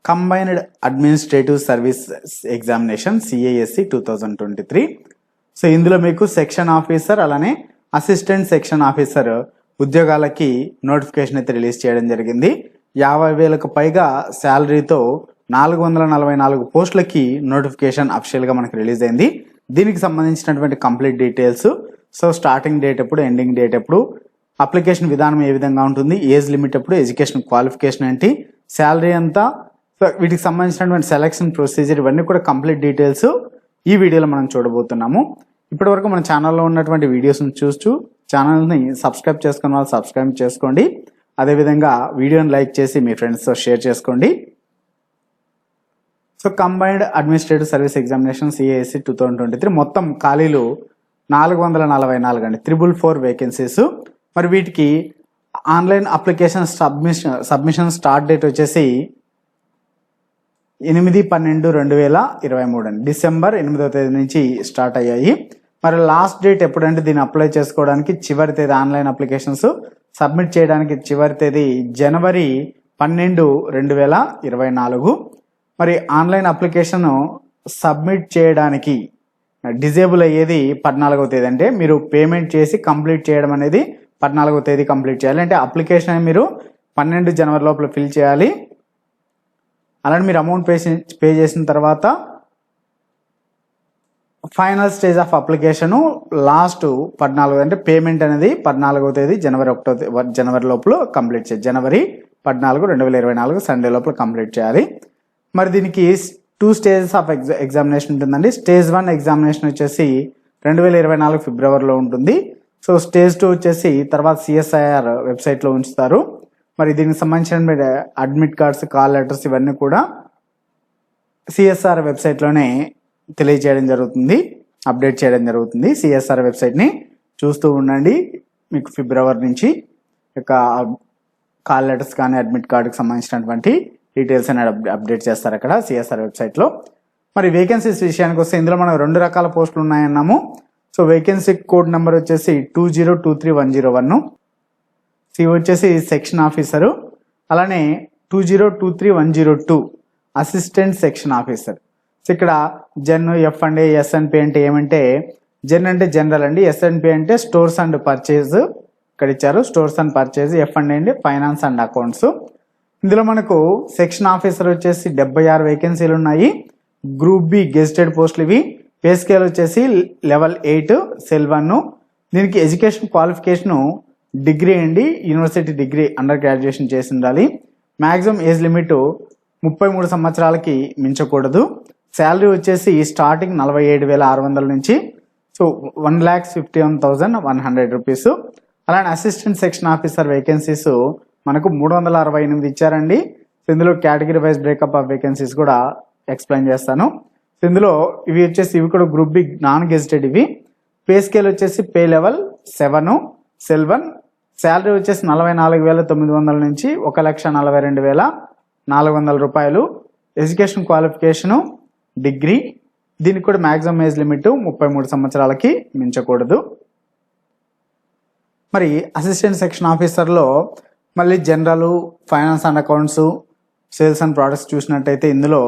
Combined administrative service examination CISE 2023. So ఇందులో మీకు section officer అలానే అసిస్టెంట్ సెక్షన్ ఆఫీసర్ ఉద్యోగాలకి నోటిఫికేషన్ అయితే రిలీజ్ చేయడం జరిగింది. 50,000కు పైగా శాలరీతో 444 పోస్టులకి నోటిఫికేషన్ అఫిషియల్గా మనకి రిలీజ్ అయింది. దీనికి సంబంధించినటువంటి complete details, so starting date ఎప్పుడు, ఎండింగ్ డేట్ ఎప్పుడు, అప్లికేషన్ విధానం ఏ విధంగా ఉంటుంది, ఏజ్ లిమిట్ ఎప్పుడు, ఎడ్యుకేషన్ క్వాలిఫికేషన్ ఏంటి, శాలరీ ఎంత, సో వీటికి సంబంధించినటువంటి సెలక్షన్ ప్రొసీజర్, ఇవన్నీ కూడా కంప్లీట్ డీటెయిల్స్ ఈ వీడియోలో మనం చూడబోతున్నాము. ఇప్పటివరకు మన ఛానల్లో ఉన్నటువంటి వీడియోస్ని చూస్తూ ఛానల్ని సబ్స్క్రైబ్ చేసుకున్న వాళ్ళు సబ్స్క్రైబ్ చేసుకోండి. అదేవిధంగా వీడియోని లైక్ చేసి మీ ఫ్రెండ్స్తో షేర్ చేసుకోండి. So combined administrative service examination CISE 2023 మొత్తం ఖాళీలు 444 అండి, 444 వేకెన్సీస్. మరి వీటికి online application submission start date వచ్చేసి 8/12/2023 అండి, డిసెంబర్ 8వ తేదీ నుంచి స్టార్ట్ అయ్యాయి. మరి లాస్ట్ డేట్ ఎప్పుడంటే దీన్ని అప్లై చేసుకోవడానికి చివరి తేదీ, ఆన్లైన్ అప్లికేషన్స్ సబ్మిట్ చేయడానికి చివరి తేదీ జనవరి 12, 2024. మరి ఆన్లైన్ అప్లికేషన్ సబ్మిట్ చేయడానికి డిజేబుల్ అయ్యేది 14వ తేదీ. అంటే మీరు పేమెంట్ చేసి కంప్లీట్ చేయడం అనేది 14వ తేదీ కంప్లీట్ చేయాలి. అంటే అప్లికేషన్ మీరు 12 జనవరి లోపల ఫిల్ చేయాలి. అలానే మీరు అమౌంట్ పే చేసిన తర్వాత final stage of application last 14, అంటే పేమెంట్ అనేది 14వ తేదీ జనవరి లోపల కంప్లీట్ చేయాలి. జనవరి 14, 2024 సండే లోపల కంప్లీట్ చేయాలి. మరి దీనికి 2 స్టేజెస్ ఆఫ్ ఎగ్జామినేషన్ ఉంటుందండి. స్టేజ్ 1 ఎగ్జామినేషన్ వచ్చేసి 2024 ఫిబ్రవరిలో ఉంటుంది. సో స్టేజ్ 2 వచ్చేసి తర్వాత CSIR వెబ్సైట్లో ఉంచుతారు. మరి దీనికి సంబంధించిన అడ్మిట్ కార్డ్స్, కాల్ లెటర్స్ ఇవన్నీ కూడా CSR వెబ్సైట్లోనే తెలియజేయడం జరుగుతుంది, అప్డేట్ చేయడం జరుగుతుంది. CSR వెబ్సైట్ని చూస్తూ ఉండండి. మీకు ఫిబ్రవరి నుంచి కాల్ లెటర్స్ కానీ అడ్మిట్ కార్డుకి సంబంధించినటువంటి డీటెయిల్స్ అనేది అప్డేట్ చేస్తారు అక్కడ CSR వెబ్సైట్లో. మరి వేకెన్సీస్ విషయానికి వస్తే ఇందులో మనం 2 రకాల పోస్టులు ఉన్నాయన్నాము. సో వేకెన్సీ కోడ్ నెంబర్ వచ్చేసి 2023-101. సి వచ్చేసి సెక్షన్ ఆఫీసరు, అలానే 2023-102 అసిస్టెంట్ సెక్షన్ ఆఫీసర్. సో ఇక్కడ జెన్, F&A, SNP అంటే ఏమంటే, జెన్ అంటే జనరల్ అండి, SNP అంటే స్టోర్స్ అండ్ పర్చేజ్ ఇక్కడ ఇచ్చారు, స్టోర్స్ అండ్ పర్చేజ్, F&A అంటే ఫైనాన్స్ అండ్ అకౌంట్స్. ఇందులో మనకు సెక్షన్ ఆఫీసర్ వచ్చేసి 76 వేకెన్సీలు ఉన్నాయి. గ్రూప్ బి గెజిటెడ్ పోస్టులు ఇవి. పే స్కేల్ వచ్చేసి లెవెల్ 8 సెల్ 1. దీనికి ఎడ్యుకేషన్ క్వాలిఫికేషన్ డిగ్రీ అండి, యూనివర్సిటీ డిగ్రీ అండర్ గ్రాడ్యుయేషన్ చేసి ఉండాలి. మ్యాక్సిమం ఏజ్ లిమిట్ 33 సంవత్సరాలకి మించకూడదు. శాలరీ వచ్చేసి స్టార్టింగ్ 47,600 నుంచి, సో 1,51,100 రూపీస్. అలానే అసిస్టెంట్ సెక్షన్ ఆఫీసర్ వేకెన్సీస్ మనకు 368 ఇచ్చారండి. సో ఇందులో category wise breakup of vacancies కూడా ఎక్స్ప్లెయిన్ చేస్తాను. సో ఇందులో ఇవి కూడా గ్రూప్ బి నాన్ గెజిటెడ్ ఇవి. పే స్కేల్ వచ్చేసి పే లెవెల్ 7 సెల్ 1. శాలరీ వచ్చేసి 44,900 నుంచి 1,42,400 రూపాయలు. Education qualification degree. దీనికి కూడా మ్యాక్సిమం ఏజ్ లిమిట్ 33 సంవత్సరాలకి మించకూడదు. మరి అసిస్టెంట్ సెక్షన్ ఆఫీసర్లో మళ్ళీ general, finance and accounts, sales and products చూసినట్టయితే ఇందులో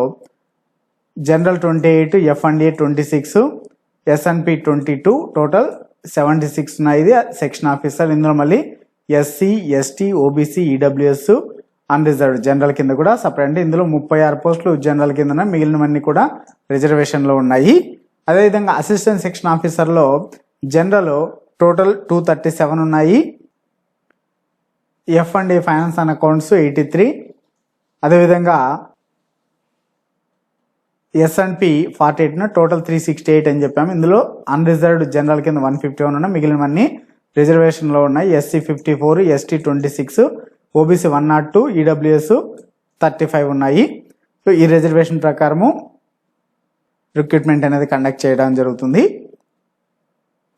జనరల్ 28, F&A 26, SNP 22, టోటల్ 76 ఉన్నాయి. ఇది సెక్షన్ ఆఫీసర్. ఇందులో మళ్ళీ SC, ST, OBC, EWS, unreserved general కింద కూడా సపరేట్ అండి. ఇందులో 36 పోస్టులు జనరల్ కింద, మిగిలినవన్నీ కూడా రిజర్వేషన్లో ఉన్నాయి. అదేవిధంగా అసిస్టెంట్ సెక్షన్ ఆఫీసర్లో జనరల్ టోటల్ 237 ఉన్నాయి. F&A finance and accounts 83. అదేవిధంగా SNP 48, టోటల్ 368 అని చెప్పాము. ఇందులో అన్రిజర్వ్డ్ జనరల్ కింద 151 ఉన్నాయి, మిగిలినవన్నీ రిజర్వేషన్లో ఉన్నాయి. SC 54, ST 26, OBC 102, EWS 35 ఉన్నాయి. సో ఈ రిజర్వేషన్ ప్రకారము రిక్రూట్మెంట్ అనేది కండక్ట్ చేయడం జరుగుతుంది.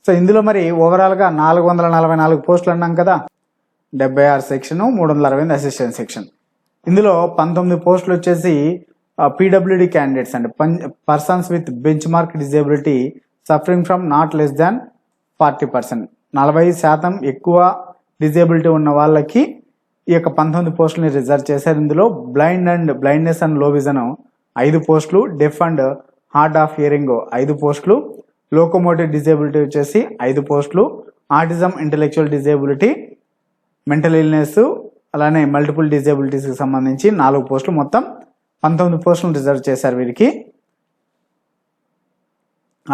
సో ఇందులో మరి ఓవరాల్గా 444 పోస్టులు అన్నాం కదా, 76 సెక్షన్, 368 అసిస్టెంట్ సెక్షన్. ఇందులో 19 పోస్టులు వచ్చేసి PWD క్యాండిడేట్స్ అండి, persons with bench mark disability suffering from not less than 40%, 40% ఎక్కువ డిజేబిలిటీ ఉన్న వాళ్ళకి ఈ యొక్క 19 పోస్టులని రిజర్వ్ చేశారు. ఇందులో బ్లైండ్నెస్ అండ్ లో విజన్ 5 పోస్టులు, deaf and hard of hearing 5 పోస్టులు, లోకోమోటివ్ డిజేబిలిటీ వచ్చేసి 5 పోస్టులు, autism, intellectual disability, mental illness, అలానే మల్టిపుల్ డిజేబిలిటీస్కి సంబంధించి 4 పోస్టులు, మొత్తం 19 పోస్టులు రిజర్వ్ చేశారు వీరికి.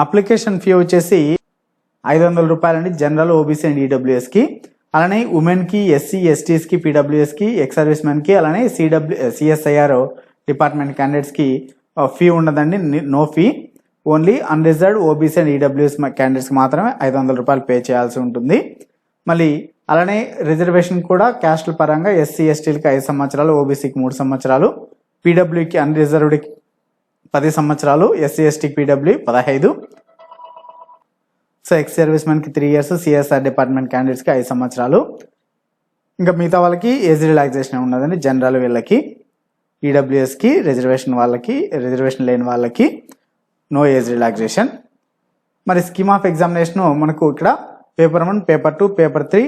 అప్లికేషన్ ఫీ వచ్చేసి 500 రూపాయలండి జనరల్, ఓబీసీ అండ్ ఈడబ్ల్యూఎస్కి. అలానే ఉమెన్కి, ఎస్సీ ఎస్టీస్కి, పీడబ్ల్యూఎస్కి, ఎక్స్ సర్వీస్ మెన్కి, అలానే సిఎస్ఐఆర్ డిపార్ట్మెంట్ క్యాండిడేట్స్కి ఫీ ఉండదండి, no fee. Only unreserved OBC and EWS క్యాండిడేట్స్కి మాత్రమే 500 రూపాయలు పే చేయాల్సి ఉంటుంది. మళ్ళీ అలానే రిజర్వేషన్ కూడా క్యాస్ట్ల పరంగా ఎస్సీ ఎస్టీలకి 5 సంవత్సరాలు, ఓబీసీకి 3 సంవత్సరాలు, పీడబ్ల్యూకి అన్రిజర్వ్డ్కి 10 సంవత్సరాలు, ఎస్సీ ఎస్టీకి పీడబ్ల్యూ 15, సో ఎక్స్ సర్వీస్ మెన్కి 3 years, సిఎస్ఆర్ డిపార్ట్మెంట్ క్యాండిడేట్స్కి 5 సంవత్సరాలు. ఇంకా మిగతా వాళ్ళకి ఏజ్ రిలాక్సేషన్ ఉన్నదండి. జనరల్ వీళ్ళకి, ఈడబ్ల్యూఎస్కి, రిజర్వేషన్ లేని వాళ్ళకి నో ఏజ్ రిలాక్సేషన్. మరి స్కీమ్ ఆఫ్ ఎగ్జామినేషన్ మనకు ఇక్కడ పేపర్ 1, పేపర్ 2, పేపర్ 3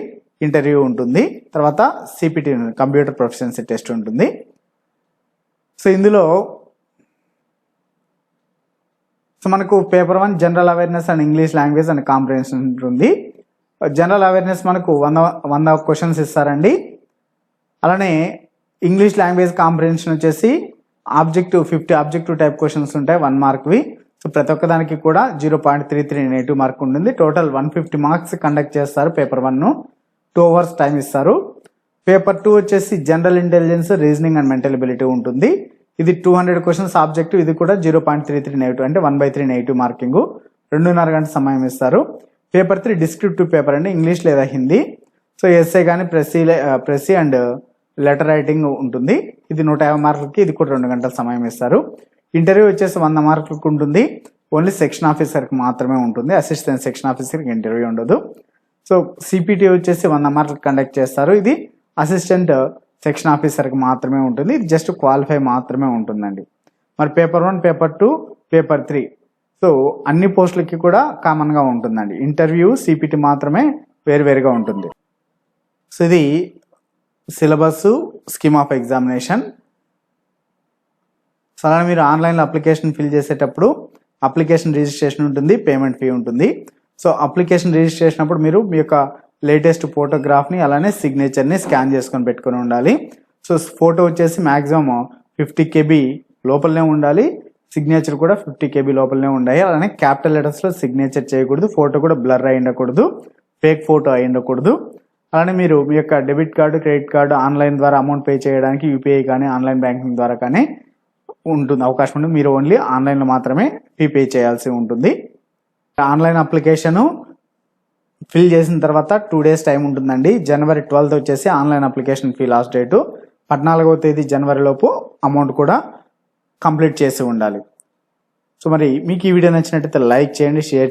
ఇంటర్వ్యూ ఉంటుంది. తర్వాత సిపిటి కంప్యూటర్ ప్రొఫిషియన్సీ టెస్ట్ ఉంటుంది. సో ఇందులో మనకు paper 1 general awareness and English language and comprehension ఉంటుంది. జనరల్ అవేర్నెస్ మనకు 100 క్వశ్చన్స్ ఇస్తారండి. అలానే ఇంగ్లీష్ లాంగ్వేజ్ కాంప్రిహెన్షన్ వచ్చేసి 50 ఆబ్జెక్టివ్ టైప్ క్వశ్చన్స్ ఉంటాయి, 1 మార్క్వి. సో ప్రతి ఒక్క దానికి కూడా 0.33 నెగిటివ్ మార్క్ ఉంటుంది. టోటల్ 150 మార్క్స్ కండక్ట్ చేస్తారు. పేపర్ 1 2 hours టైం ఇస్తారు. పేపర్ 2 వచ్చేసి general intelligence, reasoning and mental ability ఉంటుంది. ఇది 200 క్వశ్చన్స్ ఆబ్జెక్టివ్. ఇది కూడా 0.33 నెగిటివ్, అంటే 1/3 నెగిటివ్ మార్కింగ్. 2.5 గంటల సమయం ఇస్తారు. పేపర్ 3 డిస్క్రిప్టివ్ పేపర్ అండి, ఇంగ్లీష్ లేదా హిందీ. సో ఎస్ఏ కానీ ప్రెసీ అండ్ లెటర్ రైటింగ్ ఉంటుంది. ఇది 150 మార్కులకి, ఇది కూడా 2 గంటల సమయం ఇస్తారు. ఇంటర్వ్యూ వచ్చేసి 100 మార్కులకు ఉంటుంది. ఓన్లీ సెక్షన్ ఆఫీసర్కి మాత్రమే ఉంటుంది, అసిస్టెంట్ సెక్షన్ ఆఫీసర్కి ఇంటర్వ్యూ ఉండదు. సో సిపిటి వచ్చేసి 100 మార్కులు కండక్ట్ చేస్తారు. ఇది అసిస్టెంట్ సెక్షన్ ఆఫీసర్కి మాత్రమే ఉంటుంది. ఇది జస్ట్ క్వాలిఫై మాత్రమే ఉంటుందండి. మరి పేపర్ 1, పేపర్ 2, పేపర్ 3 సో అన్ని పోస్టులకి కూడా కామన్గా ఉంటుందండి. ఇంటర్వ్యూ, సిపిటి మాత్రమే వేరువేరుగా ఉంటుంది. సో ఇది syllabus, scheme of examination. So అలా మీరు ఆన్లైన్లో అప్లికేషన్ ఫిల్ చేసేటప్పుడు అప్లికేషన్ రిజిస్ట్రేషన్ ఉంటుంది, పేమెంట్ ఫీ ఉంటుంది. సో అప్లికేషన్ రిజిస్ట్రేషన్ అప్పుడు మీరు మీ యొక్క లేటెస్ట్ ఫోటోగ్రాఫ్ని అలానే సిగ్నేచర్ని స్కాన్ చేసుకొని పెట్టుకొని ఉండాలి. సో ఫోటో వచ్చేసి మ్యాక్సిమం 50 KB లోపలనే ఉండాలి. సిగ్నేచర్ కూడా 50 KB లోపలనే ఉండాలి. అలానే క్యాపిటల్ లెటర్స్లో సిగ్నేచర్ చేయకూడదు. ఫోటో కూడా బ్లర్ అయి ఉండకూడదు, ఫేక్ ఫోటో అయి ఉండకూడదు. అలానే మీరు మీ యొక్క debit card, credit card online ద్వారా అమౌంట్ పే చేయడానికి యూపీఐ కానీ ఆన్లైన్ బ్యాంకింగ్ ద్వారా కానీ ఉంటుంది, అవకాశం ఉంటుంది. మీరు ఓన్లీ ఆన్లైన్లో మాత్రమే ఫీ పే చేయాల్సి ఉంటుంది. ఆన్లైన్ అప్లికేషను ఫిల్ చేసిన తర్వాత 2 days టైం ఉంటుందండి. January 12th వచ్చేసి online application fee last date. 14వ తేదీ జనవరి లోపు అమౌంట్ కూడా కంప్లీట్ చేసి ఉండాలి. సో మరి మీకు ఈ వీడియో నచ్చినట్టయితే లైక్ చేయండి, షేర్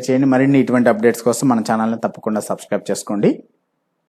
చేయండి. మరిన్ని ఇటువంటి అప్డేట్స్ కోసం మన ఛానల్ని తప్పకుండా సబ్స్క్రైబ్ చేసుకోండి.